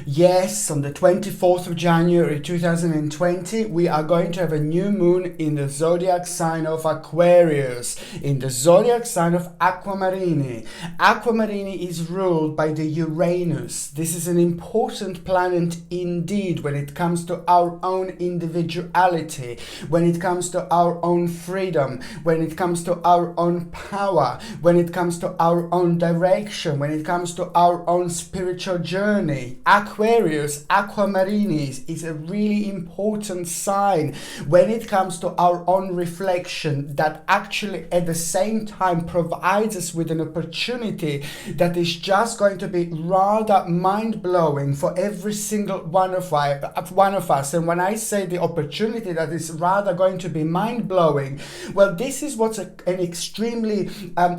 Yes, on the 24th of January 2020, we are going to have a new moon in the zodiac sign of Aquarius, in the zodiac sign of Aquamarini. Aquamarini is ruled by the Uranus. This is an important planet indeed when it comes to our own individuality, when it comes to our own freedom, when it comes to our own power, when it comes to our own direction, when it comes to our own spiritual journey. Aquarius, Aquamarinis, is a really important sign when it comes to our own reflection, that actually at the same time provides us with an opportunity that is just going to be rather mind-blowing for every single one of us. And when I say the opportunity that is rather going to be mind-blowing, well, this is what's an extremely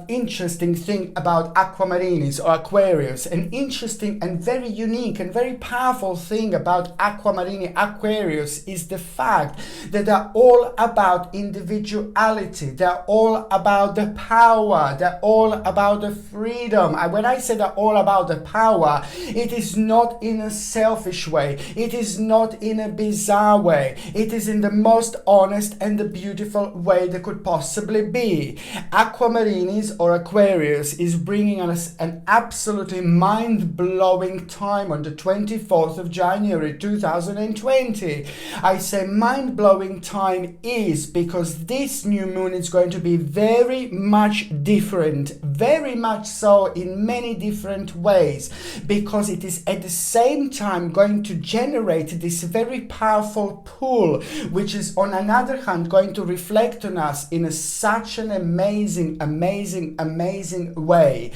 interesting thing about Aquamarinis or Aquarius. An interesting and very unique and very powerful thing about Aquamarini Aquarius is the fact that they're all about individuality. They're all about the power. They're all about the freedom. And when I say they're all about the power, it is not in a selfish way. It is not in a bizarre way. It is in the most honest and the beautiful way there could possibly be. Aquamarinis or Aquarius is bringing us an absolutely mind-blowing time on the 24th of January 2020. I say mind-blowing time is because this new moon is going to be very much different, very much so in many different ways, because it is at the same time going to generate this very powerful pull, which is on another hand going to reflect on us in such an amazing way.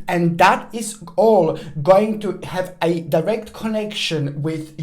And that is all going to have a direct connection with,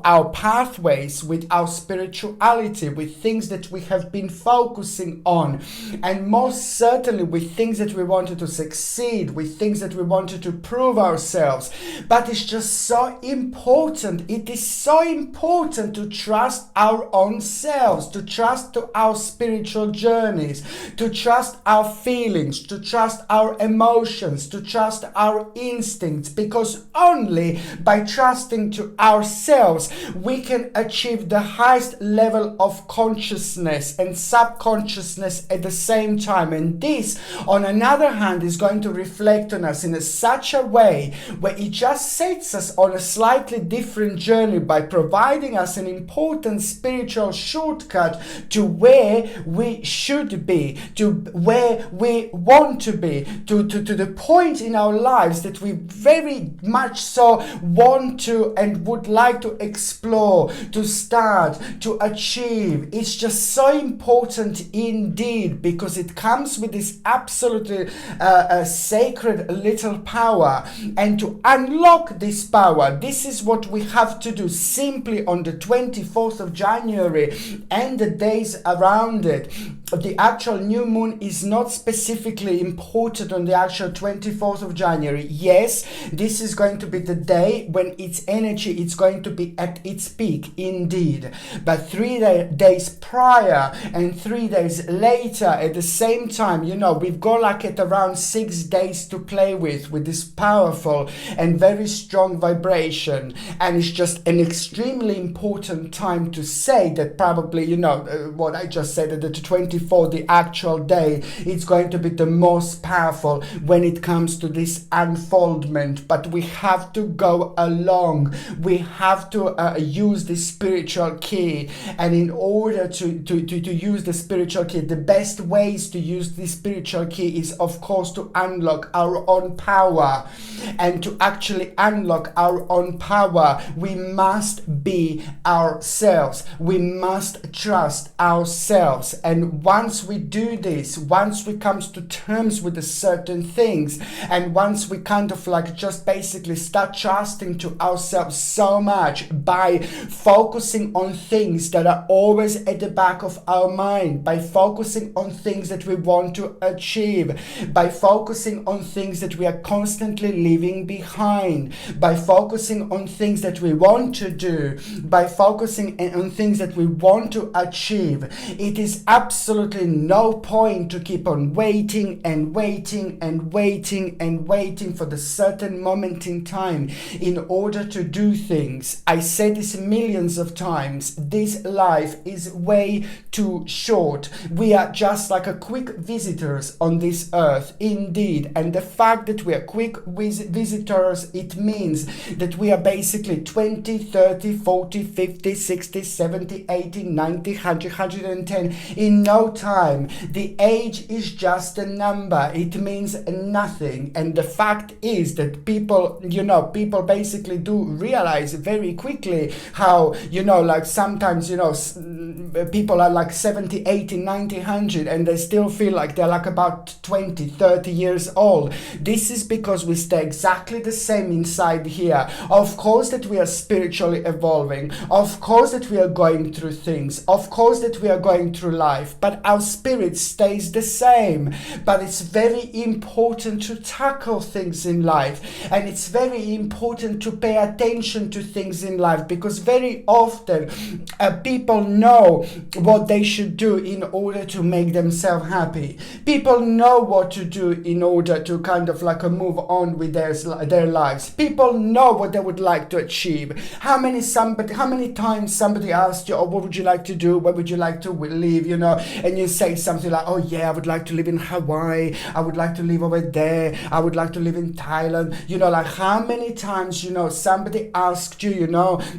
our pathways, with our spirituality, with things that we have been focusing on, and most certainly with things that we wanted to succeed, with things that we wanted to prove ourselves. But it's just so important. It is so important to trust our own selves, to trust to our spiritual journeys, to trust our feelings, to trust our emotions, to trust our instincts, because only by trusting to ourselves we can achieve the highest level of consciousness and subconsciousness at the same time. And this, on another hand, is going to reflect on us in such a way where it just sets us on a slightly different journey by providing us an important spiritual shortcut to where we should be, to where we want to be, to the point in our lives that we very much so want to and would like to explore, to start, to achieve. It's just so important indeed, because it comes with this absolutely sacred little power. And to unlock this power, this is what we have to do simply on the 24th of January and the days around it. The actual new moon is not specifically important on the actual 24th of January. Yes, this is going to be the day when its energy is going to be at its peak indeed. But 3 days prior and 3 days later at the same time, we've got like at around 6 days to play with this powerful and very strong vibration. And it's just an extremely important time to say that probably, what I just said, that the 24th, the actual day, it's going to be the most powerful when it comes to this unfoldment. But we have to go along. We have to use the spiritual key. And in order to use the spiritual key, the best ways to use the spiritual key is, of course, to unlock our own power. And to actually unlock our own power, we must be ourselves. We must trust ourselves. And once we do this, once we come to terms with certain things, and once we kind of like just basically start trusting to ourselves so much by focusing on things that are always at the back of our mind, by focusing on things that we want to achieve, by focusing on things that we are constantly leaving behind, by focusing on things that we want to do, by focusing on things that we want to achieve, it is absolutely absolutely no point to keep on waiting and waiting and waiting and waiting for the certain moment in time in order to do things. I said this millions of times. This life is way too short. We are just like a quick visitors on this earth, indeed. And the fact that we are quick visitors, it means that we are basically 20, 30, 40, 50, 60, 70, 80, 90, 100, 110 in no time. The age is just a number. It means nothing. And the fact is that people basically do realize very quickly how, like sometimes, people are like 70, 80, 90, 100 and they still feel like they're like about 20, 30 years old. This is because we stay exactly the same inside here. Of course that we are spiritually evolving. Of course that we are going through things. Of course that we are going through life. But our spirit stays the same. But it's very important to tackle things in life. And it's very important to pay attention to things in life, because very often people know what they should do in order to make themselves happy. People know what to do in order to kind of like move on with their lives. People know what they would like to achieve. How many times somebody asked you, oh, what would you like to do? Where would you like to live? And you say something like, oh yeah, I would like to live in Hawaii. I would like to live over there. I would like to live in Thailand. Like how many times, somebody asked you,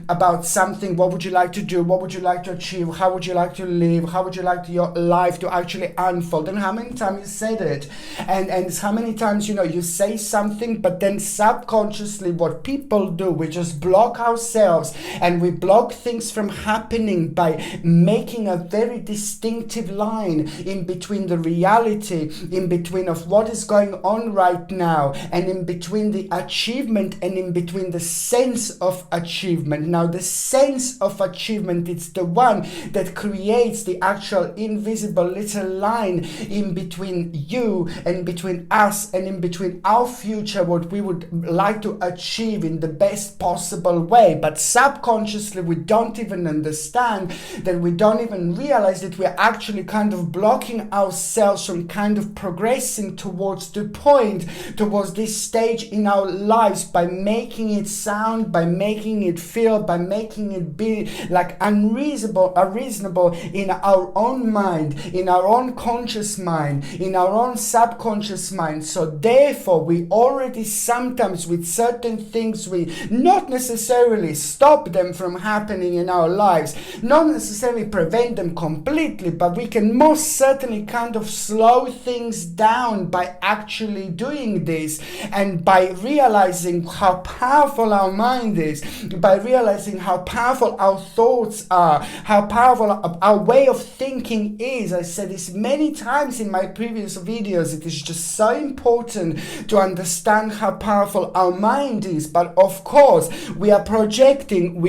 about something. What would you like to do? What would you like to achieve? How would you like to live? How would you like your life to actually unfold? And how many times you said it? And how many times, you say something, but then subconsciously what people do, we just block ourselves and we block things from happening by making a very distinctive line in between the reality, in between of what is going on right now, and in between the achievement and in between the sense of achievement. Now, the sense of achievement, it's the one that creates the actual invisible little line in between you and between us and in between our future, what we would like to achieve in the best possible way. But subconsciously we don't even understand that, we don't even realize that we're actually kind of blocking ourselves from kind of progressing towards the point, towards this stage in our lives, by making it sound, by making it feel, by making it be like unreasonable in our own mind, in our own conscious mind, in our own subconscious mind. So therefore we already sometimes with certain things, we not necessarily stop them from happening in our lives, not necessarily prevent them completely, but we can most certainly kind of slow things down by actually doing this, and by realizing how powerful our mind is, by realizing how powerful our thoughts are, how powerful our way of thinking is. I said this many times in my previous videos. It is just so important to understand how powerful our mind is. But of course, we are projecting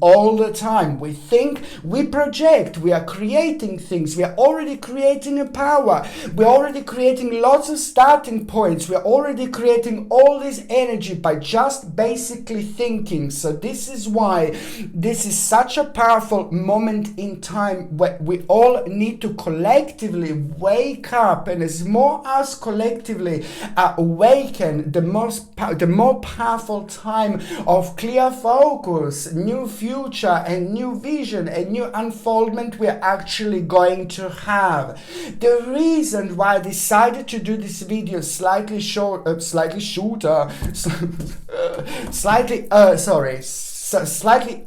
all the time. We think, we project, we are creating things. We are already creating a power. We're already creating lots of starting points. We're already creating all this energy by just basically thinking. So this is why this is such a powerful moment in time where we all need to collectively wake up. And as more us collectively awaken, the more powerful time of clear focus, new future and new vision and new unfoldment we're actually going to have. The reason why I decided to do this video slightly shorter, slightly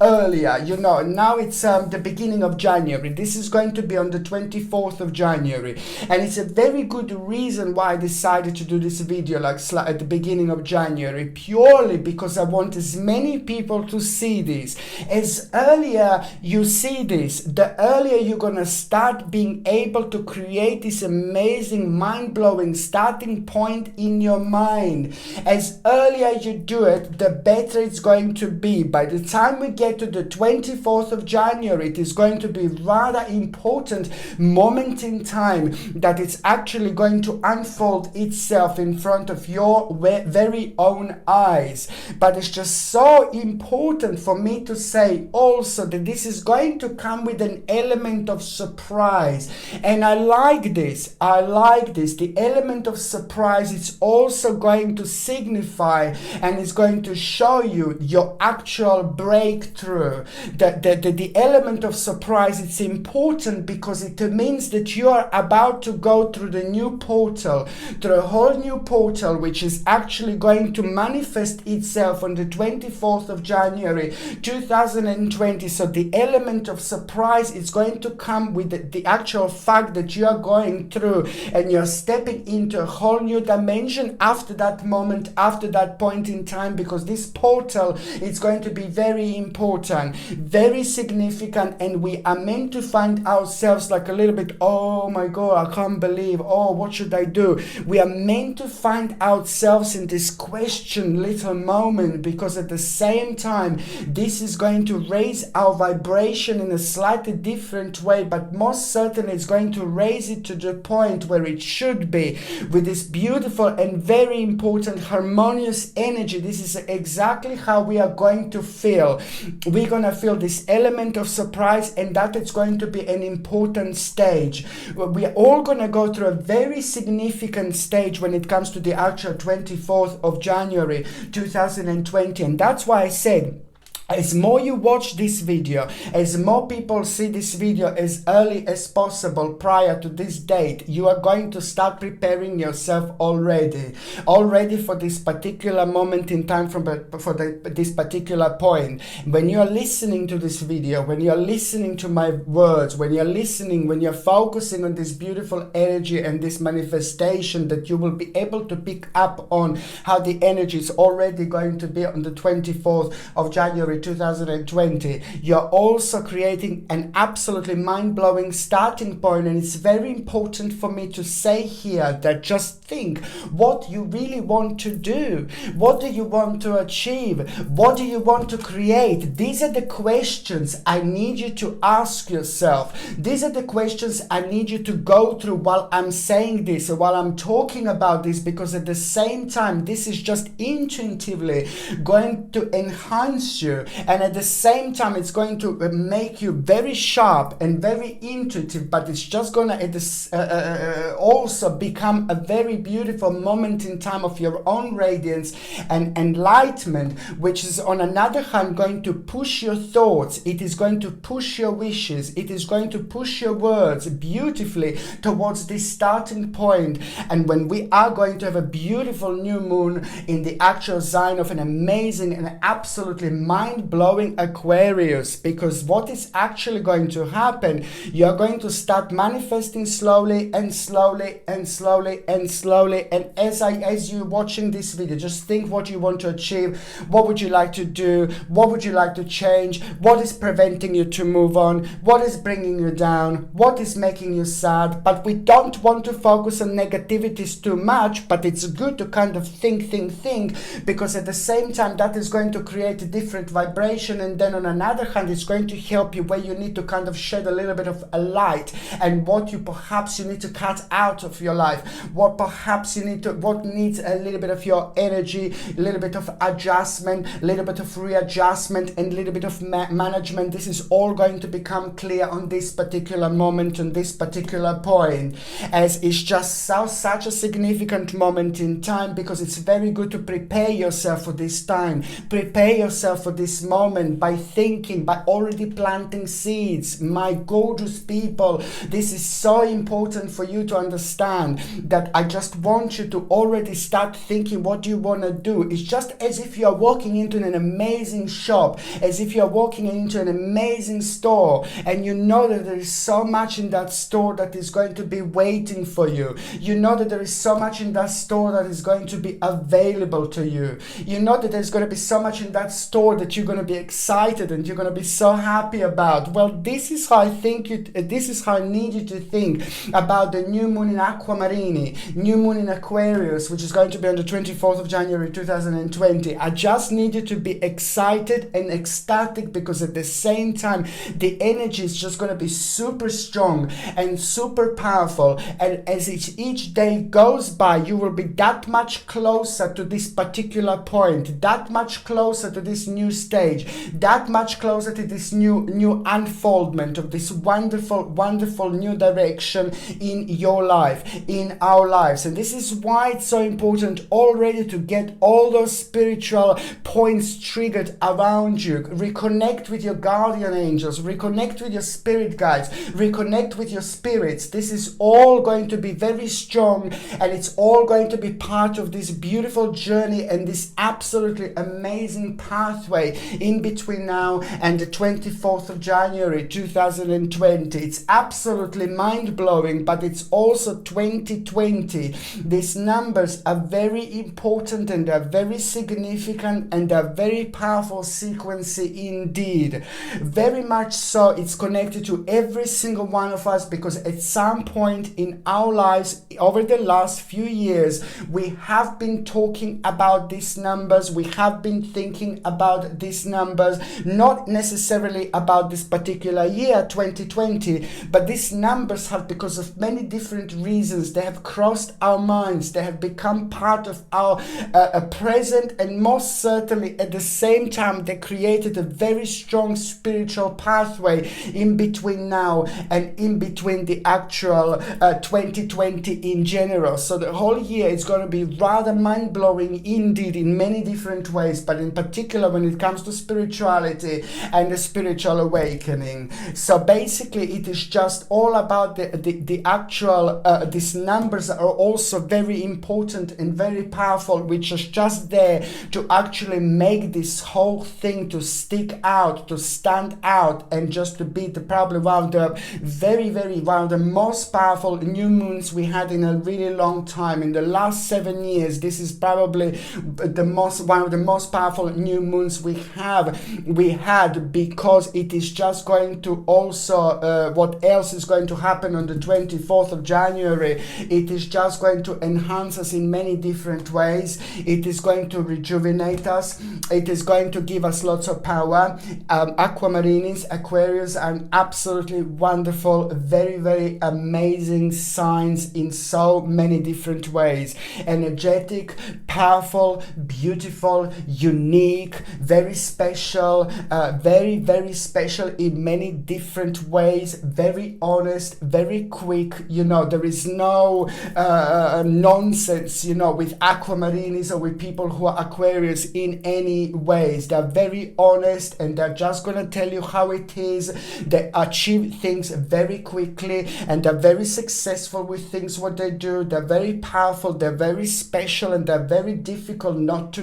earlier, now it's the beginning of January. This is going to be on the 24th of January, and it's a very good reason why I decided to do this video at the beginning of January, purely because I want as many people to see this. As earlier you see this, the earlier you're gonna start being able to create this amazing, mind-blowing starting point in your mind. As earlier you do it, the better it's going to be. By the time we get to the 24th of January, it is going to be rather important moment in time that it's actually going to unfold itself in front of your very own eyes. But it's just so important for me to say also that this is going to come with an element of surprise. And I like this. The element of surprise is also going to signify and is going to show you your actual breakthrough. The element of surprise, it's important because it means that you are about to go through the new portal, through a whole new portal, which is actually going to manifest itself on the 24th of January 2020. So the element of surprise is going to come with the actual fact that you are going through and you're stepping into a whole new dimension after that moment, after that point in time, because this portal is going to be very important, very significant, and we are meant to find ourselves like a little bit, oh my God, I can't believe, oh, what should I do? We are meant to find ourselves in this question little moment, because at the same time, this is going to raise our vibration in a slightly different way, but most certainly it's going to raise it to the point where it should be, with this beautiful and very important harmonious energy. This is exactly how we are going to feel. We're going to feel this element of surprise, and that it's going to be an important stage. We are all going to go through a very significant stage when it comes to the actual 24th of January 2020, and that's why I said, as more you watch this video, as more people see this video as early as possible prior to this date, you are going to start preparing yourself already for this particular moment in time, this particular point. When you are listening to this video, when you are listening to my words, when you're focusing on this beautiful energy and this manifestation, that you will be able to pick up on how the energy is already going to be on the 24th of January 2020. You're also creating an absolutely mind-blowing starting point, and it's very important for me to say here that just think what you really want to do. What do you want to achieve? What do you want to create? These are the questions I need you to ask yourself. These are the questions I need you to go through while I'm saying this, or while I'm talking about this, because at the same time, this is just intuitively going to enhance you, and at the same time it's going to make you very sharp and very intuitive, but it's just going to also become a very beautiful moment in time of your own radiance and enlightenment, which is on another hand going to push your thoughts, it is going to push your wishes, it is going to push your words beautifully towards this starting point. And when we are going to have a beautiful new moon in the actual sign of an amazing and absolutely mind-blowing Aquarius, because what is actually going to happen, you're going to start manifesting slowly and slowly and slowly and slowly. And as you're watching this video, just think what you want to achieve, what would you like to do, what would you like to change, what is preventing you to move on, what is bringing you down, what is making you sad. But we don't want to focus on negativities too much, but it's good to kind of think, because at the same time that is going to create a different vibration, and then on another hand it's going to help you where you need to kind of shed a little bit of a light, and what you perhaps you need to cut out of your life, what perhaps you need to, what needs a little bit of your energy, a little bit of adjustment, a little bit of readjustment, and a little bit of management. This is all going to become clear on this particular moment, on this particular point, as it's just such a significant moment in time, because it's very good to prepare yourself for this time, prepare yourself for this moment by thinking, by already planting seeds. My gorgeous people, this is so important for you to understand, that I just want you to already start thinking what you want to do. It's just as if you're walking into an amazing shop, as if you're walking into an amazing store, and you know that there is so much in that store that is going to be waiting for you. You know that there is so much in that store that is going to be available to you. You know that there's going to be so much in that store that you're going to be excited and you're going to be so happy about? Well, this is how I think this is how I need you to think about the new moon in Aquamarine, new moon in Aquarius, which is going to be on the 24th of January 2020. I just need you to be excited and ecstatic, because at the same time the energy is just going to be super strong and super powerful, and as each day goes by, you will be that much closer to this particular point, that much closer to this new stage, that much closer to this new unfoldment of this wonderful new direction in your life, in our lives. And this is why it's so important already to get all those spiritual points triggered around you. Reconnect with your guardian angels, reconnect with your spirit guides, reconnect with your spirits. This is all going to be very strong, and it's all going to be part of this beautiful journey and this absolutely amazing pathway in between now and the 24th of January 2020. It's absolutely mind-blowing, but it's also 2020. These numbers are very important and they're very significant and they're very powerful sequence indeed. Very much so, it's connected to every single one of us, because at some point in our lives over the last few years we have been talking about these numbers, we have been thinking about these numbers, not necessarily about this particular year 2020, but these numbers have, because of many different reasons, they have crossed our minds, they have become part of our present, and most certainly at the same time they created a very strong spiritual pathway in between now and in between the actual 2020 in general. So the whole year is going to be rather mind-blowing indeed in many different ways, but in particular when it comes to spirituality and the spiritual awakening. So basically it is just all about the actual these numbers are also very important and very powerful, which is just there to actually make this whole thing to stick out, to stand out, and just to be probably one of the most powerful new moons we had in a really long time. In the last 7 years, this is probably one of the most powerful new moons we had, because it is just going to also what else is going to happen on the 24th of January. It is just going to enhance us in many different ways. It is going to rejuvenate us. It is going to give us lots of power. Aquamarines, Aquarius are absolutely wonderful, very amazing signs in so many different ways. Energetic, powerful, beautiful, unique, very special, very special in many different ways, very honest, very quick. There is no nonsense, with Aquamarines or with people who are Aquarius in any ways. They're very honest and they're just going to tell you how it is. They achieve things very quickly and they're very successful with things what they do. They're very powerful, they're very special, and they're very difficult not to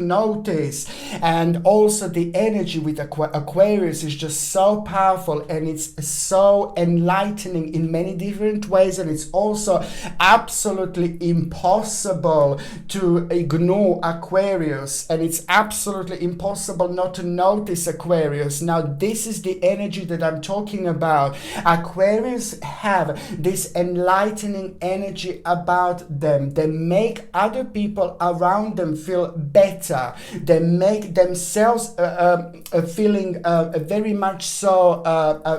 notice. And also the energy with Aquarius is just so powerful, and it's so enlightening in many different ways, and it's also absolutely impossible to ignore Aquarius, and it's absolutely impossible not to notice Aquarius. Now this is the energy that I'm talking about. Aquarius have this enlightening energy about them. They make other people around them feel better. They make themselves feeling very much so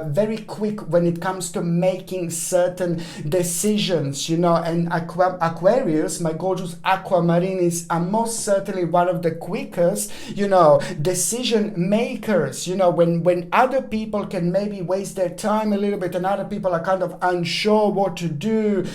very quick when it comes to making certain decisions, and Aquarius, my gorgeous Aquamarines, are most certainly one of the quickest, decision makers. When other people can maybe waste their time a little bit and other people are kind of unsure what to do,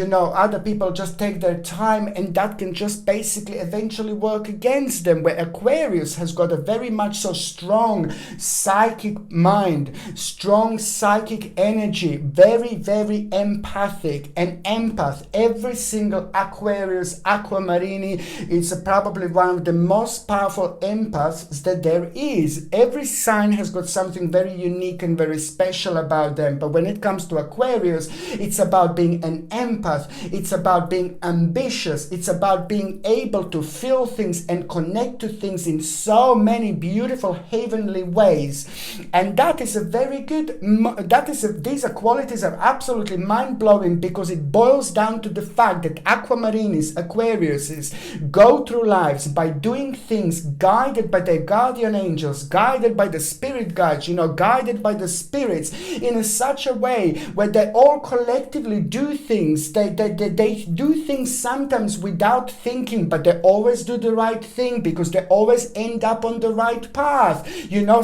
other people just take their time, and that can just basically eventually work against them, where Aquarius has got a very much so strong psychic mind, strong psychic energy, very empathic and empath. Every single Aquarius, Aquamarine is probably one of the most powerful empaths that there is. Every sign has got something very unique and very special about them, but when it comes to Aquarius, it's about being an empath, it's about being ambitious, it's about being able to feel things and connect to things in so many beautiful heavenly ways. And that is a very good, these qualities are absolutely mind-blowing, because it boils down to the fact that Aquamarinis, Aquariuses, go through lives by doing things guided by their guardian angels, guided by the spirit guides, guided by the spirits, in such a way where they all collectively do things. They do things sometimes without thinking, but they always do the right thing, because they always end up on the right path.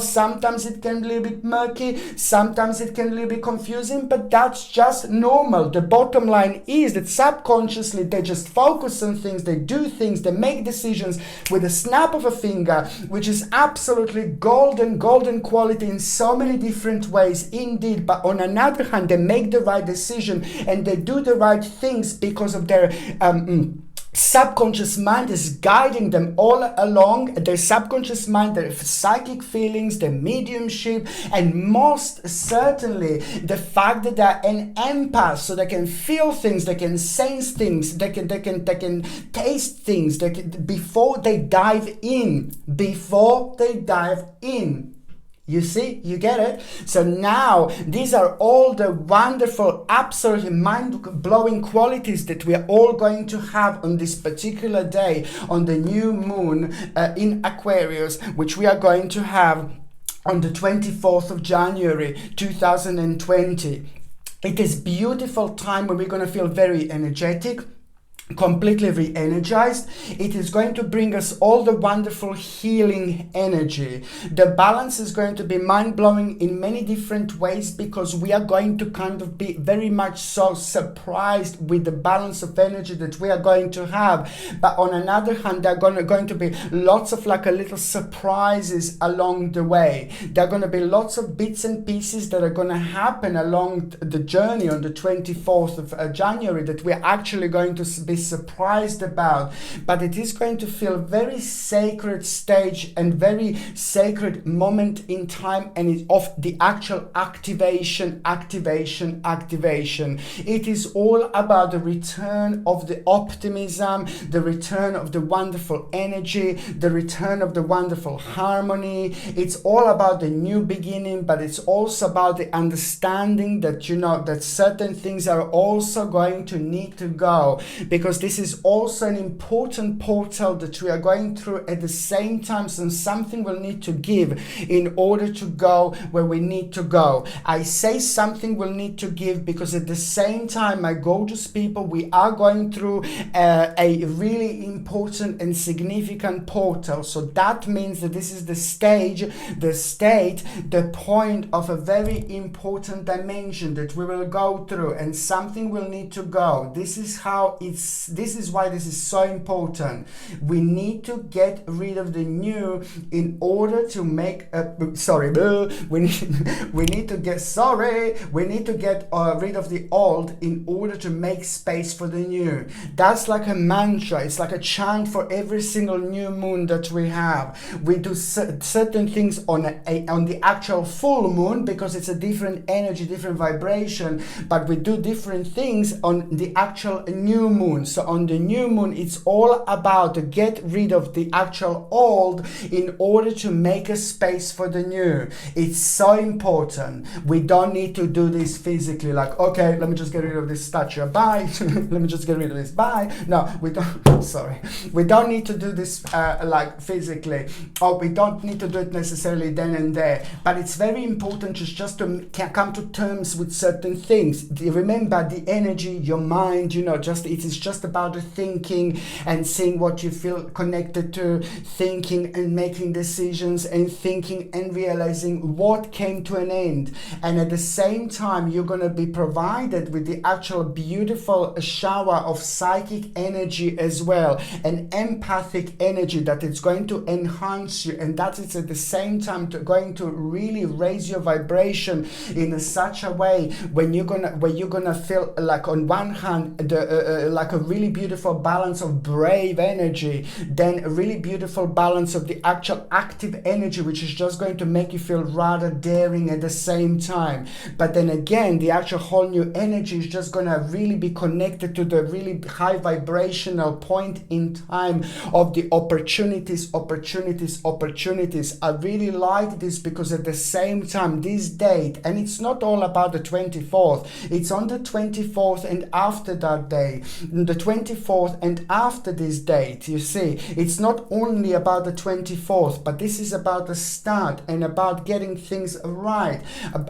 Sometimes it can be a little bit murky, sometimes it can be a little bit confusing, but that's just normal. The bottom line is that subconsciously they just focus on things, they do things, they make decisions with a snap of a finger, which is absolutely golden quality in so many different ways indeed. But on another hand, they make the right decision and they do the right things because of their subconscious mind is guiding them all along. Their subconscious mind, their psychic feelings, their mediumship, and most certainly the fact that they're an empath, so they can feel things, they can sense things, they can taste things, before they dive in. You see, you get it? So now, these are all the wonderful, absolutely mind-blowing qualities that we are all going to have on this particular day, on the new moon in Aquarius, which we are going to have on the 24th of January 2020. It is beautiful time when we're going to feel very energetic, completely re-energized. It is going to bring us all the wonderful healing energy. The balance is going to be mind-blowing in many different ways, because we are going to kind of be very much so surprised with the balance of energy that we are going to have. But on another hand, there are going to be lots of like a little surprises along the way. There are going to be lots of bits and pieces that are going to happen along the journey on the 24th of January that we're actually going to be surprised about. But it is going to feel very sacred stage and very sacred moment in time, and it's of the actual activation. It is all about the return of the optimism, the return of the wonderful energy, the return of the wonderful harmony. It's all about the new beginning, but it's also about the understanding that that certain things are also going to need to go, because this is also an important portal that we are going through at the same time. So something will need to give in order to go where we need to go. I say something will need to give because at the same time, my gorgeous people, we are going through a really important and significant portal. So that means that this is the stage, the state, the point of a very important dimension that we will go through, and something will need to go. This is why this is so important. We need to get rid of the new in order to make we need to get rid of the old in order to make space for the new. That's like a mantra. It's like a chant for every single new moon that we have. We do certain things on the actual full moon because it's a different energy, different vibration, but we do different things on the actual new moon. So on the new moon, it's all about to get rid of the actual old in order to make a space for the new. It's so important. We don't need to do this physically, like, okay, let me just get rid of this statue, bye. Let me just get rid of this, bye. No, we don't, sorry. We don't need to do this like physically, or we don't need to do it necessarily then and there, but it's very important just to come to terms with certain things. Remember, the energy, your mind, it is just about the thinking and seeing what you feel connected to, thinking and making decisions, and thinking and realizing what came to an end. And at the same time, you're going to be provided with the actual beautiful shower of psychic energy as well, an empathic energy that it's going to enhance you, and that is at the same time going to really raise your vibration in such a way where you're gonna feel like on one hand like a really beautiful balance of brave energy, then a really beautiful balance of the actual active energy, which is just going to make you feel rather daring at the same time. But then again, the actual whole new energy is just going to really be connected to the really high vibrational point in time of the opportunities. I really like this because at the same time, this date, and it's not all about the 24th, it's on the 24th and after that day, the 24th and after this date, you see, it's not only about the 24th, but this is about the start and about getting things right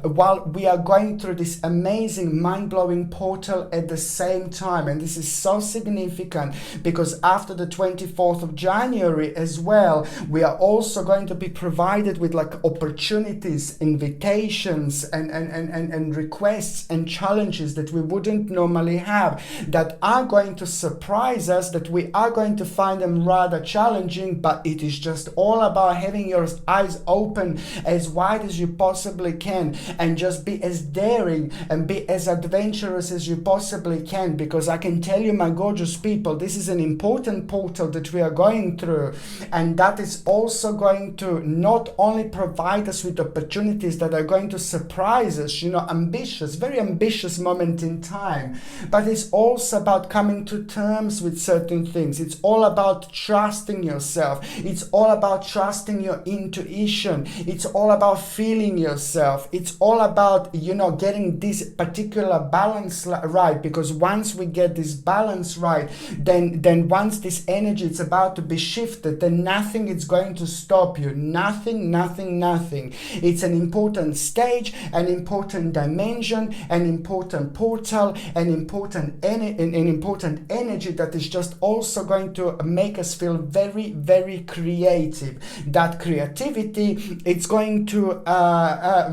while we are going through this amazing mind-blowing portal at the same time. And this is so significant because after the 24th of January as well, we are also going to be provided with like opportunities, invitations and requests and challenges that we wouldn't normally have, that are going to surprise us, that we are going to find them rather challenging, but it is just all about having your eyes open as wide as you possibly can and just be as daring and be as adventurous as you possibly can, because I can tell you, my gorgeous people, this is an important portal that we are going through, and that is also going to not only provide us with opportunities that are going to surprise us, you know, ambitious, very ambitious moment in time, but it's also about coming to terms with certain things. It's all about trusting yourself. It's all about trusting your intuition. It's all about feeling yourself. It's all about, you know, getting this particular balance right, because once we get this balance right, then once this energy is about to be shifted, then nothing is going to stop you. Nothing. It's an important stage, an important dimension, an important portal, an important energy that is just also going to make us feel very, very creative. That creativity, it's going to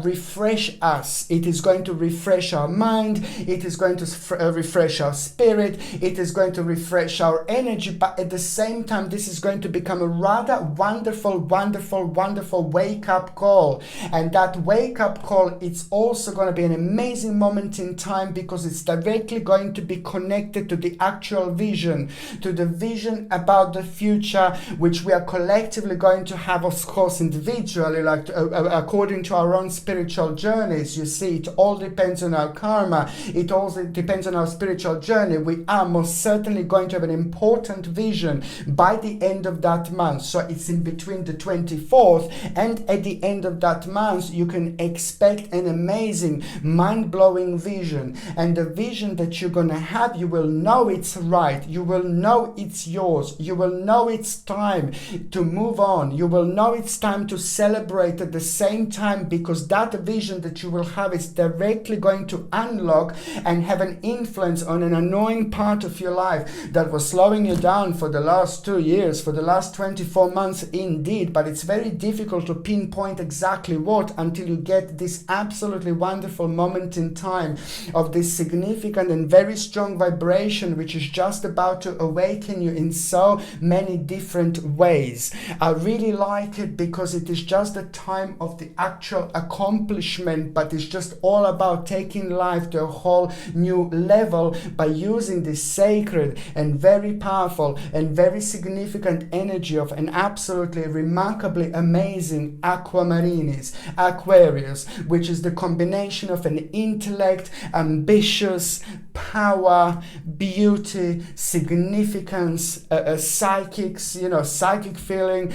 refresh us. It is going to refresh our mind. It is going to refresh our spirit. It is going to refresh our energy. But at the same time, this is going to become a rather wonderful wake-up call. And that wake-up call, it's also going to be an amazing moment in time because it's directly going to be connected to the actual vision, to the vision about the future, which we are collectively going to have, of course, individually, like according to our own spiritual journeys. You see, it all depends on our karma. It also depends on our spiritual journey. We are most certainly going to have an important vision by the end of that month. So it's in between the 24th and at the end of that month, you can expect an amazing, mind-blowing vision. And the vision that you're going to have, you will know it's right. You will know it's yours. You will know it's time to move on. You will know it's time to celebrate at the same time, because that vision that you will have is directly going to unlock and have an influence on an annoying part of your life that was slowing you down for the last 2 years, for the last 24 months indeed. But it's very difficult to pinpoint exactly what until you get this absolutely wonderful moment in time of this significant and very strong vibration, which is just about to awaken you in so many different ways. I really like it because it is just the time of the actual accomplishment, but it's just all about taking life to a whole new level by using this sacred and very powerful and very significant energy of an absolutely remarkably amazing Aquamarinis, Aquarius, which is the combination of an intellect, ambitious, power, beauty, significance, psychics, you know, psychic feeling,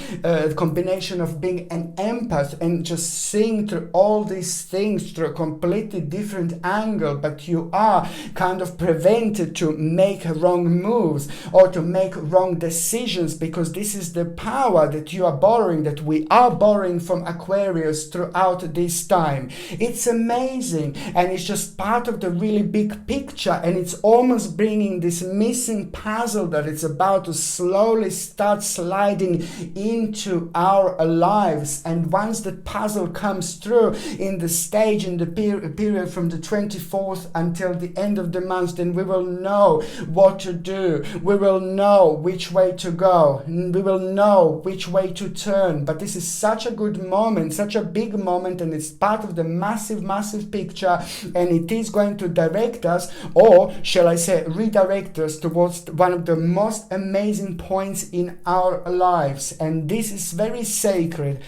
combination of being an empath and just seeing through all these things through a completely different angle, but you are kind of prevented to make wrong moves or to make wrong decisions, because this is the power that you are borrowing, that we are borrowing from Aquarius throughout this time. It's amazing, and it's just part of the really big picture, and it's almost bringing this missing puzzle that it's about to slowly start sliding into our lives. And once the puzzle comes through in the stage, in the period from the 24th until the end of the month, then we will know what to do. We will know which way to go. We will know which way to turn. But this is such a good moment, such a big moment, and it's part of the massive picture, and it is going to direct us, or shall I say redirect direct us towards one of the most amazing points in our lives. And this is very sacred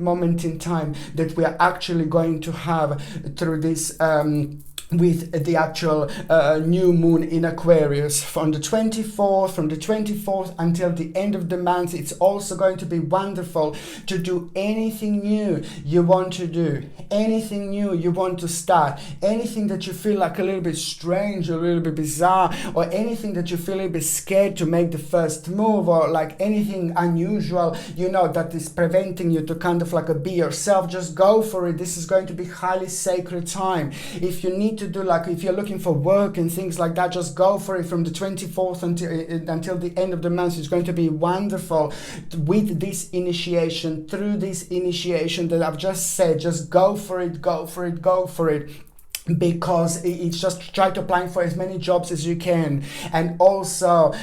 moment in time that we are actually going to have through this with the actual new moon in Aquarius from the 24th until the end of the month. It's also going to be wonderful to do anything new you want to do, anything new you want to start, anything that you feel like a little bit strange or a little bit bizarre, or anything that you feel a little bit scared to make the first move, or like anything unusual, you know, that is preventing you to kind of like be yourself. Just go for it. This is going to be highly sacred time. If you need to do, like, if you're looking for work and things like that, just go for it from the 24th until the end of the month. It's going to be wonderful with this initiation, through this initiation that I've just said. Just go for it, go for it, go for it. Because it's just try to apply for as many jobs as you can, and also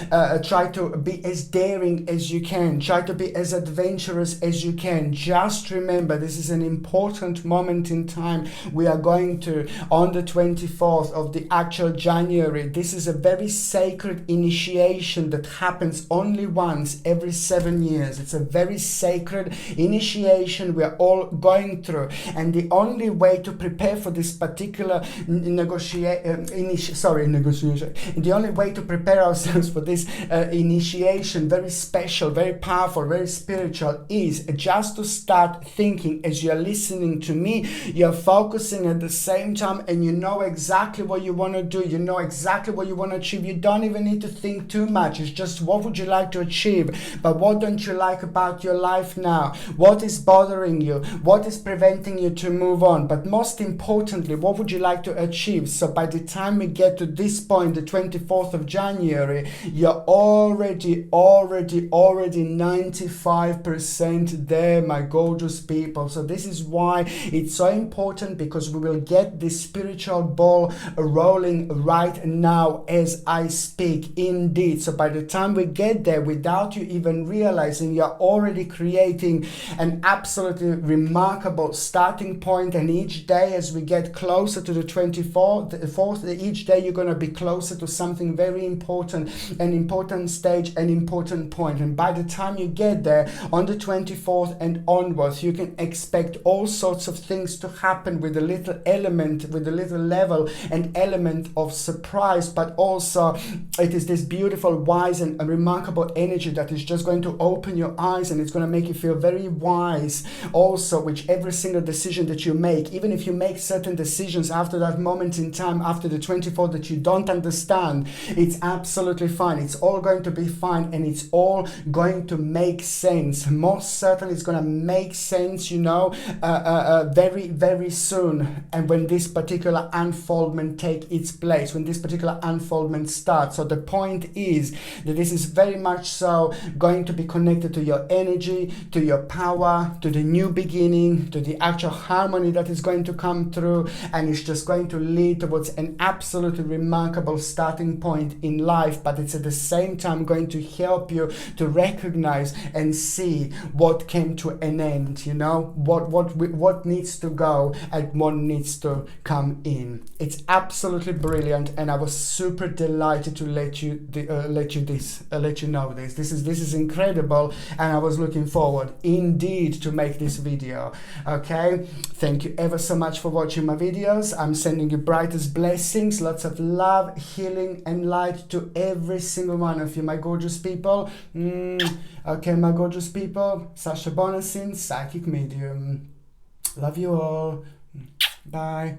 try to be as daring as you can, try to be as adventurous as you can. Just remember, this is an important moment in time. We are going to, on the 24th of the actual January, this is a very sacred initiation that happens only once every 7 years. It's a very sacred initiation we are all going through, and the only way to prepare for this particular negotiation. The only way to prepare ourselves for this initiation, very special, very powerful, very spiritual, is just to start thinking. As you're listening to me, you're focusing at the same time, and you know exactly what you want to do. You know exactly what you want to achieve. You don't even need to think too much. It's just, what would you like to achieve? But what don't you like about your life now? What is bothering you? What is preventing you to move on? But most importantly, what would you like to achieve? So by the time we get to this point, the 24th of January, you're already 95% there, my gorgeous people. So this is why it's so important, because we will get this spiritual ball rolling right now as I speak, indeed. So by the time we get there, without you even realizing, you're already creating an absolutely remarkable starting point. And each day as we get closer to the 24th, each day you're going to be closer to something very important, an important stage, an important point. And by the time you get there on the 24th and onwards, you can expect all sorts of things to happen with a little element, with a little level and element of surprise. But also it is this beautiful, wise and remarkable energy that is just going to open your eyes, and it's going to make you feel very wise also with every single decision that you make. Even if you make certain decisions after that moment in time, after the 24th, that you don't understand, it's absolutely fine. It's all going to be fine, and it's all going to make sense. Most certainly it's going to make sense, you know, very, very soon. And when this particular unfoldment take its place, when this particular unfoldment starts. So the point is that this is very much so going to be connected to your energy, to your power, to the new beginning, to the actual harmony that is going to come through, and it's just going to lead towards an absolutely remarkable starting point in life. But it's at the same time going to help you to recognize and see what came to an end, you know, what needs to go and what needs to come in. It's absolutely brilliant, and I was super delighted to let you know this. This is incredible, and I was looking forward indeed to make this video. Okay, thank you ever so much for watching my videos. I'm sending you brightest blessings, lots of love, healing and light to every single one of you, my gorgeous people. Okay, my gorgeous people, Sasha Bonasin, Psychic Medium. Love you all. Bye.